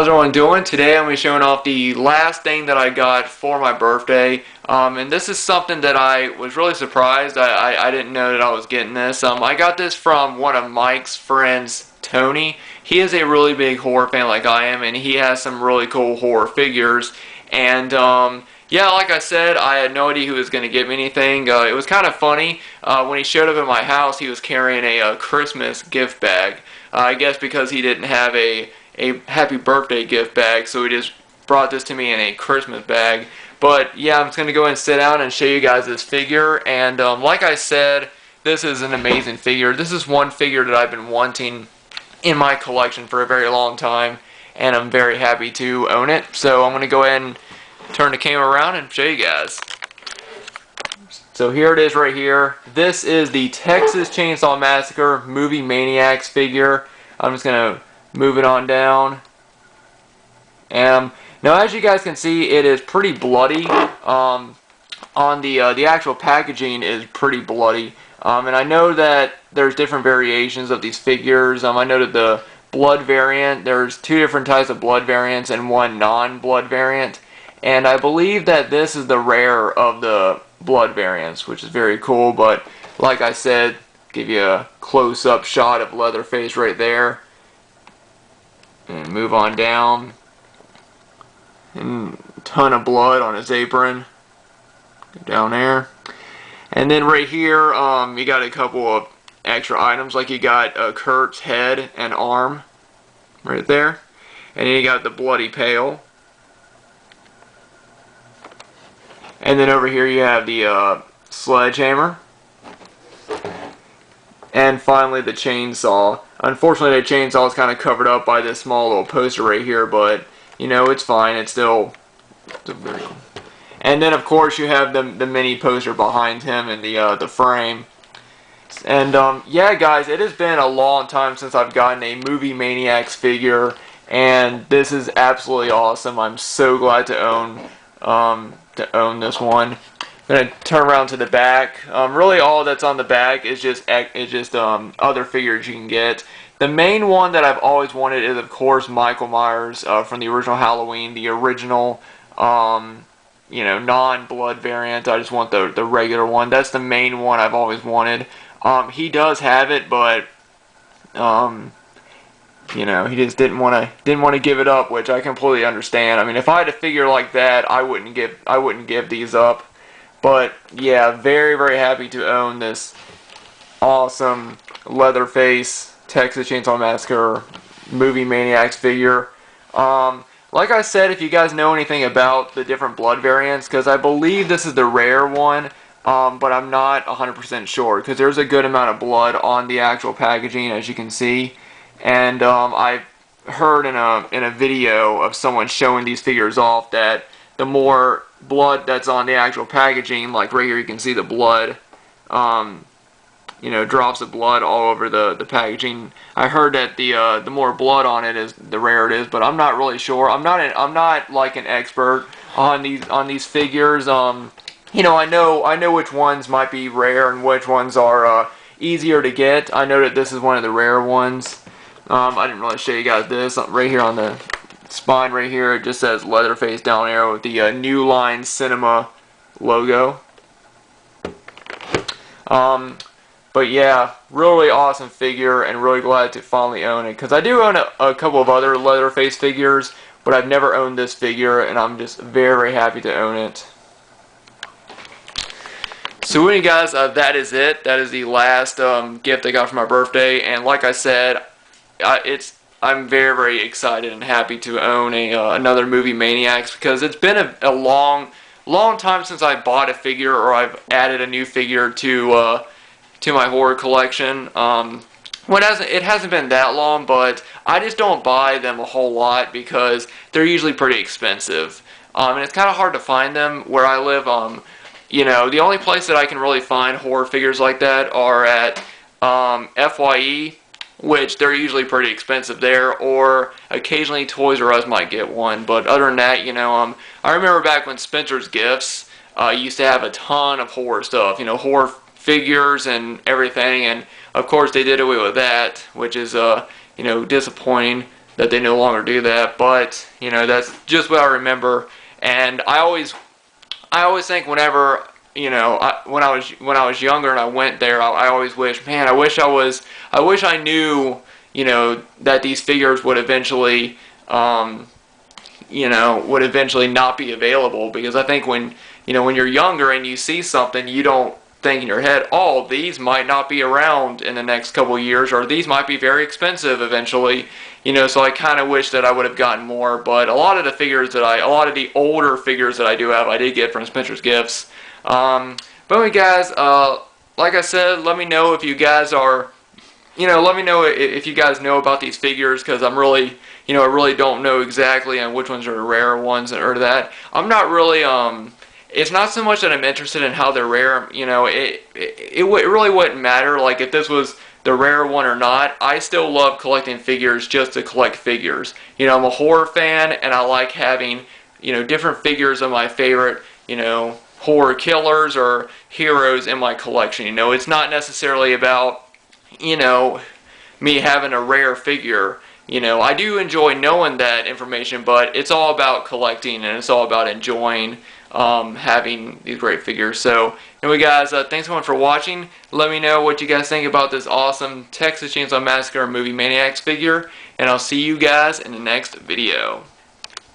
How's everyone doing? Today I'm going to be showing off the last thing that I got for my birthday. And this is something that I was really surprised. I didn't know that I was getting this. I got this from one of Mike's friends, Tony. He is a really big horror fan like I am, and he has some really cool horror figures. And yeah, like I said, I had no idea who was going to give me anything. It was kind of funny. When he showed up at my house, he was carrying a Christmas gift bag. I guess because he didn't have a happy birthday gift bag, so he just brought this to me in a Christmas bag. But yeah, I'm just going to go ahead and sit down and show you guys this figure. And like I said, this is an amazing figure. This is one figure that I've been wanting in my collection for a very long time, and I'm very happy to own it. So I'm going to go ahead and turn the camera around and show you guys. So here it is right here. This is the Texas Chain Saw Massacre movie Maniacs figure. I'm just going to move it on down. Now as you guys can see, it is pretty bloody. On the actual packaging is pretty bloody. And I know that there's different variations of these figures. I know that the blood variant, there's two different types of blood variants and one non-blood variant. And I believe that this is the rare of the blood variants, which is very cool. But like I said, give you a close-up shot of Leatherface right there. And move on down. And a ton of blood on his apron. Go down there. And then right here, you got a couple of extra items. Like you got Kurt's head and arm. Right there. And then you got the bloody pail. And then over here you have the sledgehammer. And finally the chainsaw. Unfortunately the chainsaw is kind of covered up by this small little poster right here, but you know, it's fine. It's still very cool. And then of course you have the mini poster behind him in the frame. And yeah guys, it has been a long time since I've gotten a movie Maniacs figure, and this is absolutely awesome. I'm so glad to own this one. I'm going to turn around to the back. Really all that's on the back is just other figures you can get. The main one that I've always wanted is of course Michael Myers from the original Halloween, the original you know, non-blood variant. I just want the regular one. That's the main one I've always wanted. He does have it, but you know, he just didn't want to give it up, which I completely understand. I mean, if I had a figure like that, I wouldn't give these up. But yeah, very, very happy to own this awesome Leatherface Texas Chain Saw Massacre movie Maniacs figure. Like I said, if you guys know anything about the different blood variants, because I believe this is the rare one, but I'm not 100% sure, because there's a good amount of blood on the actual packaging, as you can see. And I've heard in a video of someone showing these figures off that the more blood that's on the actual packaging, like right here you can see the blood, you know, drops of blood all over the packaging. I heard that the more blood on it is the rarer it is, but I'm not really sure. I'm not like an expert on these figures. You know, I know which ones might be rare and which ones are easier to get. I know that this is one of the rare ones. I didn't really show you guys this. Right here on the spine right here, it just says Leatherface down there with the New Line Cinema logo. But yeah, really awesome figure, and really glad to finally own it, because I do own a couple of other Leatherface figures, but I've never owned this figure, and I'm just very, very happy to own it. So anyway guys, that is it. That is the last gift I got for my birthday, and like I said, I'm very, very excited and happy to own another movie Maniacs, because it's been a long time since I bought a figure or I've added a new figure to my horror collection. It hasn't been that long, but I just don't buy them a whole lot because they're usually pretty expensive, and it's kind of hard to find them where I live. You know, the only place that I can really find horror figures like that are at FYE, which they're usually pretty expensive there, or occasionally Toys R Us might get one. But other than that, you know, I remember back when Spencer's Gifts used to have a ton of horror stuff, you know, horror figures and everything, and of course they did away with that, which is you know, disappointing. that they no longer do that. But you know, that's just what I remember. And I always think whenever, you know, when I was younger and I went there, I always wish, man, I wish I knew, you know, that these figures would eventually, you know, would eventually not be available. Because I think when, you know, when you're younger and you see something, you don't think in your head, oh, these might not be around in the next couple of years, or these might be very expensive eventually, you know. So I kind of wish that I would have gotten more. But a lot of the older figures that I do have, I did get from Spencer's Gifts. But anyway, guys, like I said, let me know if you guys are, you know, let me know if you guys know about these figures, because I'm really, you know, I really don't know exactly on which ones are the rare ones or that. I'm not really, it's not so much that I'm interested in how they're rare. You know, it really wouldn't matter, like, if this was the rare one or not. I still love collecting figures just to collect figures. You know, I'm a horror fan, and I like having, you know, different figures of my favorite, you know, horror killers or heroes in my collection. You know, it's not necessarily about, you know, me having a rare figure. You know, I do enjoy knowing that information, but it's all about collecting, and it's all about enjoying having these great figures. So anyway, guys, thanks so much for watching. Let me know what you guys think about this awesome Texas Chainsaw Massacre movie Maniacs figure, and I'll see you guys in the next video.